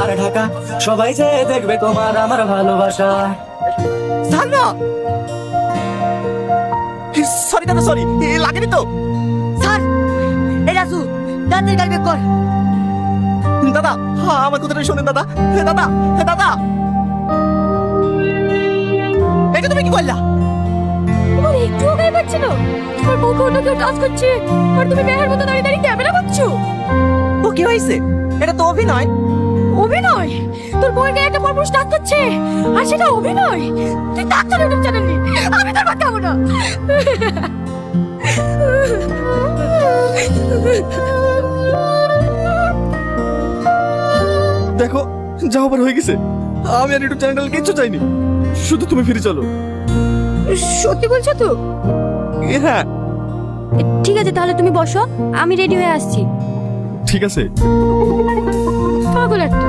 আর ঢাকা সবাই যে দেখবে তোমার আমার ভালোবাসা। সালমা, সরি দাদা, সরি, লাগেনি তো। স্যার এই রাজু তাড়াতাড়ি গাড়ি বের কর। দাদা, আমার কথাটা শোনেন দাদা। দাদা, দাদা, এটা তুমি কি বললা? তোমার একটুও গায়ে পাচ্ছিল? তোমার বউকে অন্য কেউ টাচ করছে আর তুমি মেয়ের মতো দাঁড়িয়ে দাঁড়িয়ে ক্যামেরা করছো। ও কি হয়েছে? এটা তো অভিনয়। অভিনয়? তোর বউয়ের গায়ে একটা পরপুরুষ টাচ করছে আর সেটা অভিনয়? তুই ডাক্তার ইউটিউব চ্যানেল নি, আমি তোর বাদ খাবো না। দেখো, যা হবার হয়ে গেছে। আমি আর ইউটিউব চ্যানেল কিচ্ছু চাইনি, শুধু তুমি ফিরে চলো। সত্যি বলছো তো? হ্যাঁ, ঠিক আছে তাহলে তুমি বসো, আমি রেডি হয়ে আসছি। ঠিক আছে। পাগল একটা।